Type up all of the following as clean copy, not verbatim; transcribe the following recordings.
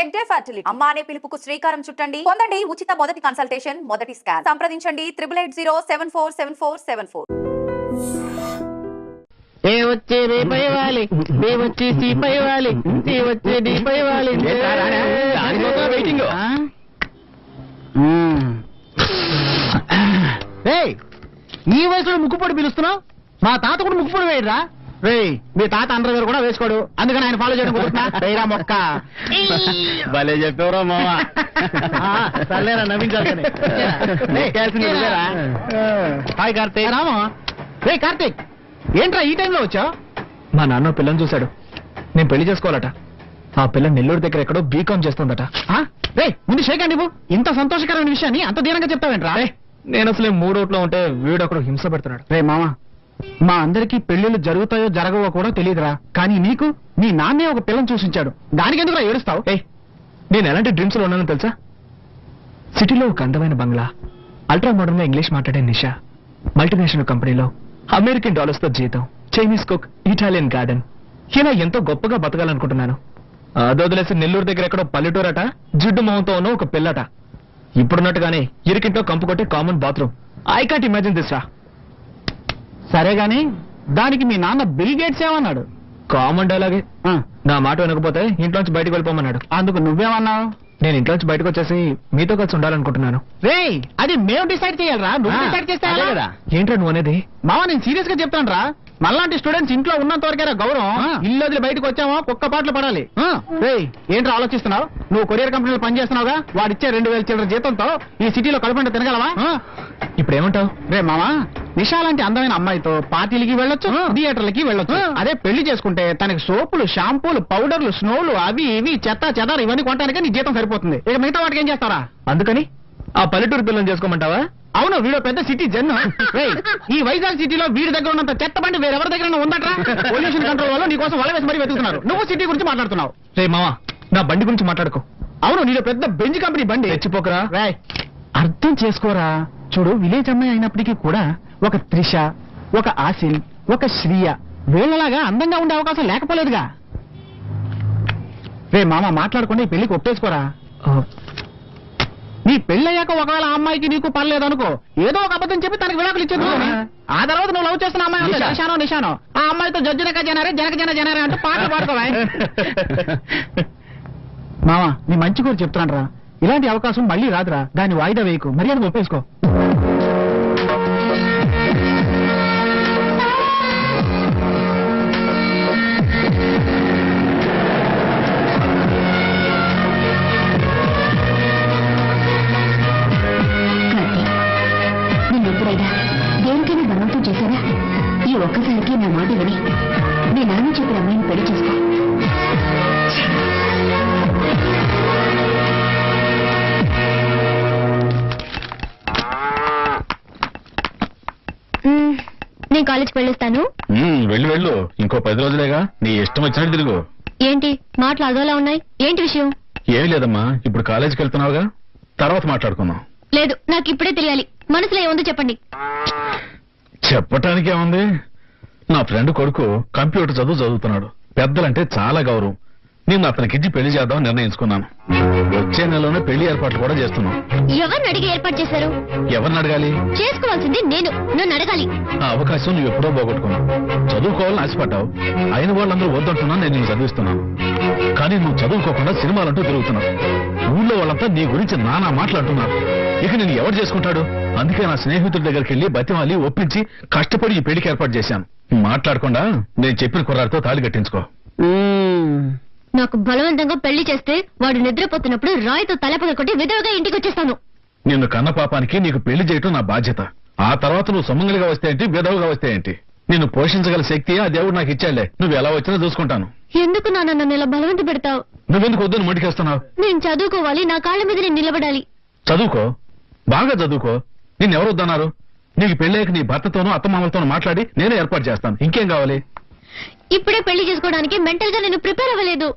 Head day fertility అమ్మ అనే పిలుపుకు శ్రీకారం చుట్టండి. పొందండి ఉచిత మొదటి కన్సల్టేషన్, మొదటి స్కాన్. సంప్రదించండి 8880747474. ఏ వచ్చే రేపై వాలి, నీ వచ్చి సీపై వాలి, నీ వచ్చే డీపై వాలి. వెయిటింగ్. ఈ వయసులో ముక్కుపొడి పిలుస్తున్నావు? మా తాత కూడా ముక్కుపొడి వేయరా? రే, మీ తాత అండర్వేర్ కూడా వేసుకోడు, అందుకని ఆయన ఫాలో చేయడం కుదురుతున్నా. వేయరా మొక్క. భలే చెప్పావురా మామా. సర్లేరా, నవ్వించాల్సింది. హాయ్ కార్తీక్. రామా. రే కార్తీక్, ఏంట్రా ఈ టైంలో వచ్చావు? మా నాన్న పిల్లని చూశాడు. నేను పెళ్లి చేసుకోవాలట. ఆ పిల్ల నెల్లూరు దగ్గర ఎక్కడో బీకాం చేస్తుందట. రే, ముందు షేక్ అండి. ఇంత సంతోషకరమైన విషయాన్ని అంత దీనంగా చెప్తావేంట్రా? నేను అసలే మూడోట్లో ఉంటే వీడు ఒకడు హింస పెడుతున్నాడు. రే మామ, మా అందరికీ పెళ్లిళ్ళు జరుగుతాయో జరగవో కూడా తెలియదురా, కానీ నీకు నీ నాన్నే ఒక పిల్లని చూసించాడు. దానికి ఎందుకురా ఏడుస్తావు? నేను ఎలాంటి డ్రీమ్స్ లో ఉన్నానో తెలుసా? సిటీలో ఒక అందమైన బంగ్లా, అల్ట్రా మోడర్న్ గా ఇంగ్లీష్ మాట్లాడే నిషా, మల్టీనేషనల్ కంపెనీలో అమెరికన్ డాలర్స్ తో జీతం, చైనీస్ కుక్, ఇటాలియన్ గార్డెన్, ఇలా ఎంతో గొప్పగా బతకాలనుకుంటున్నాను. అదొదిలేసి నెల్లూరు దగ్గర ఎక్కడో పల్లెటూరట, జిడ్డు మొహంతో ఉన్న ఒక పిల్లట. ఇప్పుడున్నట్టుగానే ఇరికింట్లో కంపు కొట్టే common bathroom. I can't imagine this రా. సరే గాని దానికి మీ నాన్న బిల్ గేట్స్ ఏమన్నాడు? కామన్ డైలాగే. నా మాట వినకపోతే ఇంట్లోంచి బయటకు వెళ్ళిపోమన్నాడు. అందుకు నువ్వేమన్నావు? నేను ఇంట్లోంచి బయటకు వచ్చేసి మీతో కలిసి ఉండాలనుకుంటున్నాను. రే, అది మేము డిసైడ్ చేయాలరా, నువ్వు డిసైడ్ చేస్తే కదా. ఏంట్రా నువ్వు అనేది? మావా, నేను సీరియస్ గా చెప్తాను రా. మళ్ళాంటి స్టూడెంట్స్ ఇంట్లో ఉన్నంత వరకేరా గౌరవం. ఇల్లు వదిలి బయటకు వచ్చామో కుక్క పాటలు పడాలి. రే, ఏంట్రా ఆలోచిస్తున్నావు? నువ్వు కొరియర్ కంపెనీలో పనిచేస్తున్నావుగా, వాడిచ్చే 2000 చిల్లర జీతంతో ఈ సిటీలో కడుపుంట తినగలవా? ఇప్పుడు ఏమంటావు? రే మామా, నిషా లాంటి అందమైన అమ్మాయితో పార్టీలకి వెళ్ళొచ్చు, థియేటర్లకి వెళ్ళొచ్చు. అదే పెళ్లి చేసుకుంటే తనకి సోపులు, షాంపూలు, పౌడర్లు, స్నోలు, అవి ఇవి చెత్త చెదార ఇవన్నీ కొనడానికి నీ జీతం సరిపోతుంది. ఇక మిగతా వాటికి ఏం చేస్తారా? అందుకని ఆ పల్లెటూరు పిల్లని చేసుకోమంటావా? అవును, వీడు పెద్ద సిటీ జన్ను. ఈ వైజాగ్ సిటీలో వీడి దగ్గర ఉన్నంత చెత్త బండి వేరెవరి దగ్గర ఉందట్రా? పొల్యూషన్ కంట్రోల్ వల్ల నీకోసం వల వేసి మరీ వెతుకుతున్నారు. నువ్వు సిటీ గురించి మాట్లాడుతున్నావు. రే మావా, నా బండి గురించి మాట్లాడుకో. అవును, నీలో పెద్ద బెంజ్ కంపెనీ బండి. తెచ్చిపోకరా. అర్థం చేసుకోరా. చూడు, విలేజ్ అమ్మాయి అయినప్పటికీ కూడా ఒక త్రిష, ఒక ఆసిన్, ఒక శ్రీయ వీళ్ళలాగా అందంగా ఉండే అవకాశం లేకపోలేదుగా. రే మామ, మాట్లాడకుండా ఈ పెళ్లికి ఒప్పేసుకోరా. నీ పెళ్ళయ్యాక ఒకవేళ ఆ అమ్మాయికి నీకు పర్లేదనుకో, ఏదో ఒక అబద్ధం చెప్పి తనకి విడాకులు ఇచ్చేది. ఆ తర్వాత నువ్వు లవ్ చేస్తున్న అమ్మాయి నిషానో ఆ అమ్మాయితో జనక జనరే అంటూ పాటలు పాడుకోవా. మామ, నీ మంచి కూడా చెప్తున్నాను రా, ఇలాంటి అవకాశం మళ్ళీ రాదురా. దాన్ని వాయిదా వేయకు, మర్యాద ఒప్పేసుకో. దేనికైనా బలవంతం చేశారా? ఈ ఒక్కసారికి నా మాట విని మీ నాన్న చెప్పిన అమ్మాయిని పెళ్లి చేసుకో. నేను కాలేజ్కి వెళ్ళొస్తాను. వెళ్ళు, ఇంకో 10 రోజులేగా, నీ ఇష్టం వచ్చినట్టు తిరుగు. ఏంటి మాటలు అదోలా ఉన్నాయి? ఏంటి విషయం? ఏం లేదమ్మా, ఇప్పుడు కాలేజీకి వెళ్తున్నావుగా, తర్వాత మాట్లాడుకుందాం. లేదు, నాకు ఇప్పుడే తెలియాలి. మనసులో ఏముందో చెప్పండి. చెప్పటానికి ఏముంది? నా ఫ్రెండ్ కొడుకు కంప్యూటర్ చదువుతున్నాడు. పెద్దలంటే చాలా గౌరవం. నేను అతనికిచ్చి పెళ్లి చేద్దాం నిర్ణయించుకున్నాను. వచ్చే నెలలోనే పెళ్లి ఏర్పాట్లు కూడా చేస్తున్నాం. ఎవరిని అడిగి ఏర్పాటు చేశారు? ఎవరిని అడగాలి? చేసుకోవాల్సింది నేను, నన్ను అడగాలి. ఆ అవకాశం నువ్వు ఎప్పుడో పోగొట్టుకున్నావు. చదువుకోవాలని ఆశపడ్డావు. అయిన వాళ్ళందరూ వద్దంటున్నా నేను నిన్ను చదివిస్తున్నాను. కానీ నువ్వు చదువుకోకుండా సినిమాలంటూ తిరుగుతున్నావు. ఊళ్ళో వాళ్ళంతా నీ గురించి నానా మాట్లాడుతున్నారు. ఇక నేను ఎవరు చేసుకుంటాడు? అందుకే నా స్నేహితుడి దగ్గరికి వెళ్ళి బతిమాలి ఒప్పించి కష్టపడి ఈ పెళ్లికి ఏర్పాటు చేశాను. మాట్లాడకుండా నేను చెప్పిన కుర్రాడితో తాళి కట్టించుకో. నాకు బలవంతంగా పెళ్లి చేస్తే వాడు నిద్రపోతున్నప్పుడు రాయితో తలపగ కొట్టి విధవగా ఇంటికి వచ్చేస్తాను. నిన్ను కన్న పాపానికి నీకు పెళ్లి చేయటం నా బాధ్యత. ఆ తర్వాత నువ్వు సుమంగలిగా వస్తే ఏంటి, విధవగా వస్తే ఏంటి, నిన్ను పోషించగల శక్తి ఆ దేవుడు నాకు ఇచ్చాడులే. నువ్వు ఎలా వచ్చినా చూసుకుంటాను. ఎందుకు నాన్న నన్ను ఇలా బలవంత పెడతావు? నువ్వెందుకు వద్దని మొండికేస్తున్నావు? నేను చదువుకోవాలి, నా కాళ్ళ మీద నేను నిలబడాలి. చదువుకో, బాగా చదువుకో. నిన్నెవరు వద్దన్నారు? నీకు పెళ్ళాక నీ భర్తతోనూ అత్తమామలతోనూ మాట్లాడి నేనే ఏర్పాటు చేస్తాను. ఇంకేం కావాలి? ఇప్పుడే పెళ్లి చేసుకోవడానికి మెంటల్ గా నేను ప్రిపేర్ అవ్వలేదు.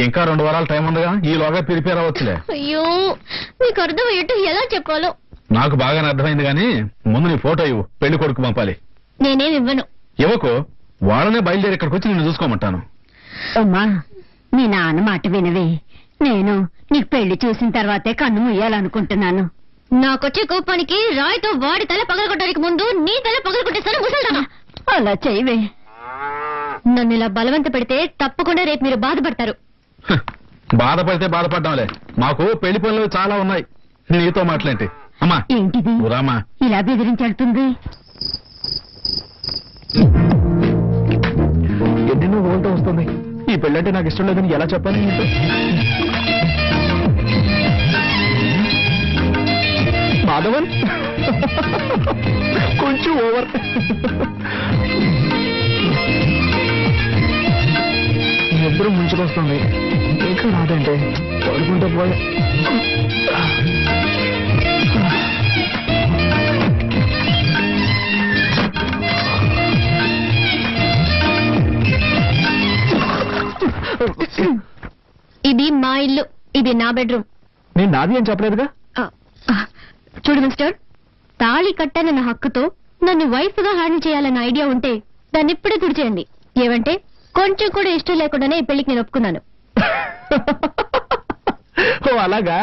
ఇంకా 2 వారాల టైం ఉందిగా, ఈలోగా ప్రిపేర్ అవ్వచ్చులే. అయ్యో, మీకు అర్థమయ్యేట్టు ఎలా చెప్పాలో నాకు బాగానే అర్థమైంది. గానీ ముందు నీ ఫోటో ఇవ్వు, పెళ్లి కొడుకు పంపాలి. నేనేం ఇవ్వను. ఇవ్వకు, వాళ్ళనే బయలుదేరి ఇక్కడికి వచ్చి నిన్ను చూసుకోమంటాను. అమ్మా, మీ నాన్న మాట వినవే. నేను నీకు పెళ్లి చూసిన తర్వాతే కన్ను ముయ్యాలనుకుంటున్నాను. నాకొచ్చే కోపానికి రాయితో వాడి తల పగలగొట్టడానికి ముందు నీ తల పగలగొట్టేస్తాను ముసల్దామా. అలా చేయవే. నన్ను ఇలా బలవంత పెడితే తప్పకుండా రేపు మీరు బాధపడతారు. బాధపడితే బాధపడ్డాంలే, మాకు పెళ్లి పనులు చాలా ఉన్నాయి. నీతో మాట్లాంటి అమ్మా. ఏంటిది నువ్వు రామా. ఇలా బెదిరించెడుతుంది? ఎన్నెన్నో ఊళ్ళతో వస్తుంది. ఈ పెళ్ళంటే నాకు ఇష్టం లేదని ఎలా చెప్పాలి నీతో? మాధవన్ కొంచెం ఓవర్. ఎప్పుడు ముంచుకొస్తుంది, ఇంకా రాదంటే పడుకుంటూ పోయా. ఇది మా ఇల్లు, ఇది నా బెడ్రూమ్. నేను నాది అని చెప్పలేదుగా. చూడు మిస్టర్, తాళి కట్టనన్న హక్కుతో నన్ను వైఫ్ గా హ్యాండిల్ చేయాలన్న ఐడియా ఉంటే దాన్ని ఇప్పుడే తుడిచేయండి. ఏమంటే కొంచెం కూడా ఇష్టం లేకుండానే ఈ పెళ్లికి నేను ఒప్పుకున్నాను. ఓ అలాగా.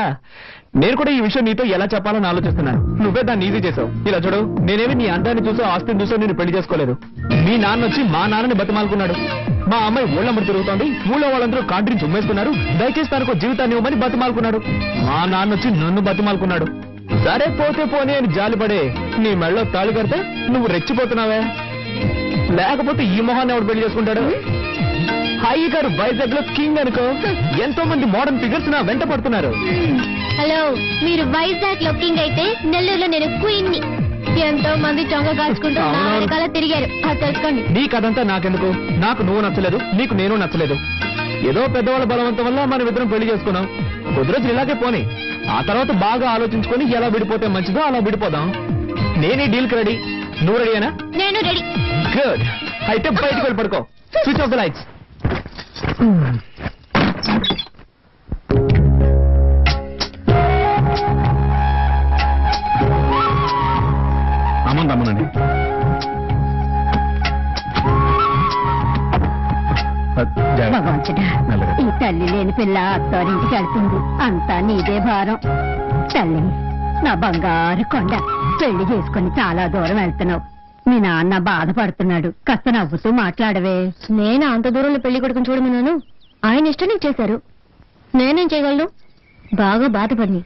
నేను కూడా ఈ విషయం నీతో ఎలా చెప్పాలని ఆలోచిస్తున్నాను. నువ్వే దాన్ని ఈజీ చేసావు. ఇలా చూడు, నేనేమి నీ అందాన్ని చూసో ఆస్తిని చూసో నేను పెళ్లి చేసుకోలేదు. మీ నాన్న వచ్చి మా నాన్నని బతిమాలుకున్నాడు. మా అమ్మాయి ఊళ్ళమ్మడి తిరుగుతోంది, ఊళ్ళో వాళ్ళందరూ కాంట్రీని చుమ్మేస్తున్నారు, దయచేసి తనకు జీవితాన్ని ఇవ్వమని బతిమాలుకున్నాడు. మా నాన్న వచ్చి నన్ను బతిమాలుకున్నాడు. సరే పోతే పోనీ అని జాలిపడే నీ మెళ్ళో తాళి కడితే నువ్వు రెచ్చిపోతున్నావే. లేకపోతే ఈ మొహాన్ని ఎవడు పెళ్లి చేసుకుంటాడు? హాయి గారు వైజాగ్ లో కింగ్ అనుకో, ఎంతో మంది మోడర్న్ ఫిగర్స్ నా వెంట పడుతున్నారు. హలో, మీరు వైజాగ్ లో కింగ్ అయితే నెల్లూరులో నేను క్వీన్ ని. ఎంతో మంది చొంగ కాల్చుకుంటూ నా వెనకాల తిరిగారు, అది తెలుసుకోండి. నీ కథంతా నాకెందుకు? నాకు నువ్వు నచ్చలేదు, నీకు నేను నచ్చలేదు. ఏదో పెద్దవాళ్ళ బలవంతం వల్ల మనం ఇద్దరం పెళ్లి చేసుకున్నాం. కొద్ది రోజులు ఇలాగే పోనీ, ఆ తర్వాత బాగా ఆలోచించుకొని ఎలా విడిపోతే మంచిదో అలా విడిపోదాం. నేనే డీల్కి రెడీ. నువ్వు రెడీనా? నేను రెడీ. గుడ్. అయితే బయటకు వెళ్ళి పడుకో. Switch off the lights. అమ్మండి అమ్మనండి. భగవంతుడా, ఈ తల్లి లేని పిల్ల అత్తారింటికి వెళ్తుంది. అంతా నీదే భారం. తల్లి, నా బంగారు కొండ, పెళ్లి చేసుకుని చాలా దూరం వెళ్తున్నావు. మీ నాన్న బాధపడుతున్నాడు, కాస్త నవ్వుతూ మాట్లాడవే. నేను అంత దూరంలో పెళ్లి కొడుకుని చూడమన్నాను, ఆయన ఇష్టం నీకు చేశారు. నేనేం చేయగలను? బాగా బాధపడి.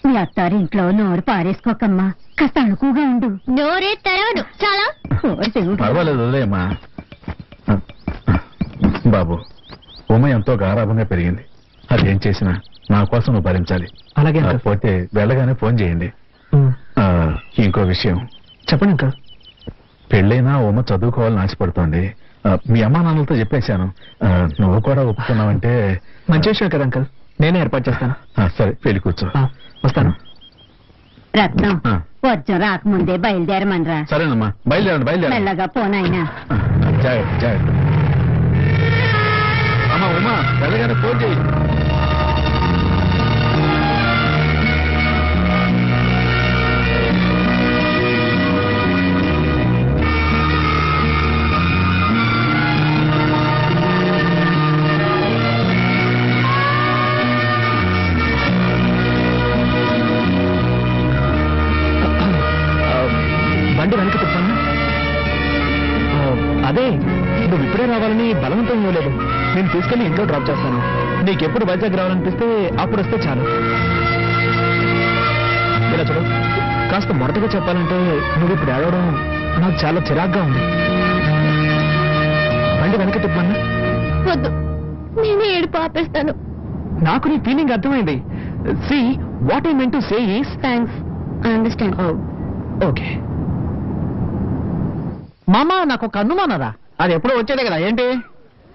మీ అత్తారింట్లో నోరు పారేసుకోకమ్మా, కాస్త అణుకుగా ఉండు. నోరే తెరవదు చాలా. ఓరి దేవుడా. పర్వాలేదు వదిలేమ్మా. బాబు, ఉమ ఎంతో గారాభంగా పెరిగింది. అదేం చేసినా నా కోసం నువ్వు భరించాలి. అలాగే అంకుల్. పోతే వెళ్ళగానే ఫోన్ చేయండి. ఇంకో విషయం చెప్పండి అంకుల్. పెళ్ళైనా ఉమ చదువుకోవాలని ఆశపడుతోంది. మీ అమ్మా నాన్నలతో చెప్పేశాను. నువ్వు కూడా ఒప్పుకున్నావంటే మంచి విషయం కదా అంకుల్, నేనే ఏర్పాటు చేస్తాను. సరే, పెళ్లి కూర్చో. వస్తాను. రత్నం, వర్జం రాకముందే బయలుదేరమనరా. సరేనమ్మా, బయలుదేరండి బయలుదేరండి. మెల్లగా పోనాయనా. జాగ్రత్త జాగ్రత్త. అమ్మా ఉమా, వెళ్ళగానే ఫోన్ చేయి. బండి వెనక తిప్పన్నా. అదే, నువ్వు ఇప్పుడే రావాలని బలవంతం ఇవ్వలేదు. నేను తీసుకెళ్లి ఇంట్లో డ్రాప్ చేస్తాను. నీకెప్పుడు వైజాగ్ రావాలనిపిస్తే అప్పుడు వస్తే చాలు. ఇలా చూడు, కాస్త మొదటగా చెప్పాలంటే నువ్వు ఇప్పుడు ఏడవడం నాకు చాలా చిరాగ్గా ఉంది. బండి వెనక తిప్పన్నా. వద్దు, నేనే ఏడుపు ఆపేస్తాను. నాకు నీ ఫీలింగ్ అర్థమైంది. See what I meant to say is thanks, I understand. Okay. మామ, నాకు ఒక అనుమానరా. అది ఎప్పుడో వచ్చేదే కదా. ఏంటి?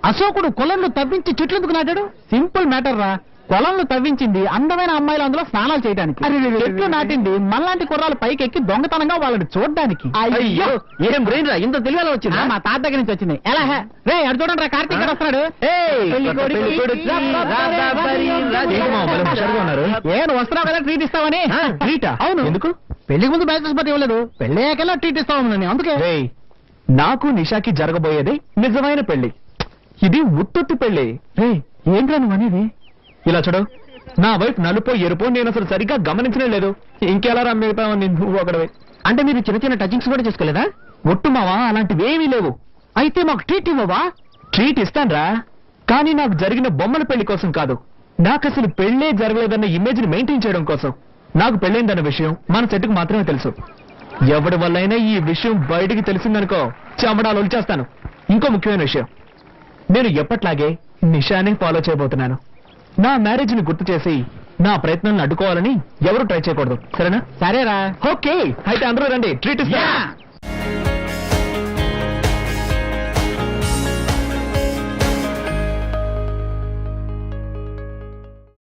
అశోకుడు కొలంలో తవ్వించి చెట్లు ఎందుకు నాటాడు? సింపుల్ మ్యాటర్ రా. కొలంలో తవ్వించింది అందమైన అమ్మాయిలు అందులో స్నానాలు చేయడానికి. చెట్లు నాటింది మనలాంటి కుర్రాలు పైకి ఎక్కి దొంగతనంగా వాళ్ళని చూడడానికి. అయ్యో, ఏం బ్రెయిన్ రా, ఇంత తెలియాలి వచ్చింది. మా తాత దగ్గర నుంచి వచ్చింది. ఎలా రే, అడు చూడండి రా, కార్తీక్ గారు వస్తున్నాడు. నేను వస్తున్నావు కదా ట్రీట్ ఇస్తావని. ట్రీటా? అవును. ఎందుకు? పెళ్లికి ముందు బ్యాచెస్ పట్టి ఇవ్వలేదు, పెళ్ళయ్యాకెలా ట్రీట్ ఇస్తావు అందుకే. నాకు నిషాకి జరగబోయేది నిజమైన పెళ్లి. ఇది ఉత్తుత్తి పెళ్లి. రే, ఏంట్రా నువ్వు అనేది? ఇలా చూడు, నా వైఫ్ నలుపో ఎరుపో నేను అసలు సరిగ్గా గమనించనే లేదు. ఇంకెలా రమ్మితావని నువ్వు ఒకడవే. అంటే మీరు చిన్న చిన్న టచింగ్స్ కూడా చేసుకోలేదా? ఒట్టు మావా, అలాంటివి ఏమీ లేవు. అయితే మాకు ట్రీట్ ఇవ్వవా? ట్రీట్ ఇస్తాన్రా, కానీ నాకు జరిగిన బొమ్మల పెళ్లి కోసం కాదు. నాకు అసలు పెళ్లే జరగలేదన్న ఇమేజ్ ని మెయింటైన్ చేయడం కోసం. నాకు పెళ్ళైందన్న విషయం మన సెట్కు మాత్రమే తెలుసు. ఎవడి వల్లైనా ఈ విషయం బయటికి తెలిసిందనుకో చెమడాలు వచ్చేస్తాను. ఇంకో ముఖ్యమైన విషయం, నేను ఎప్పట్లాగే నిషాని ఫాలో చేయబోతున్నాను. నా మ్యారేజ్ ని గుర్తు చేసి నా ప్రయత్నాలను అడ్డుకోవాలని ఎవరు ట్రై చేయకూడదు, సరేనా? సరేరా. ఓకే, అయితే అందరూ రండి, ట్రీట్ ఇస్తా.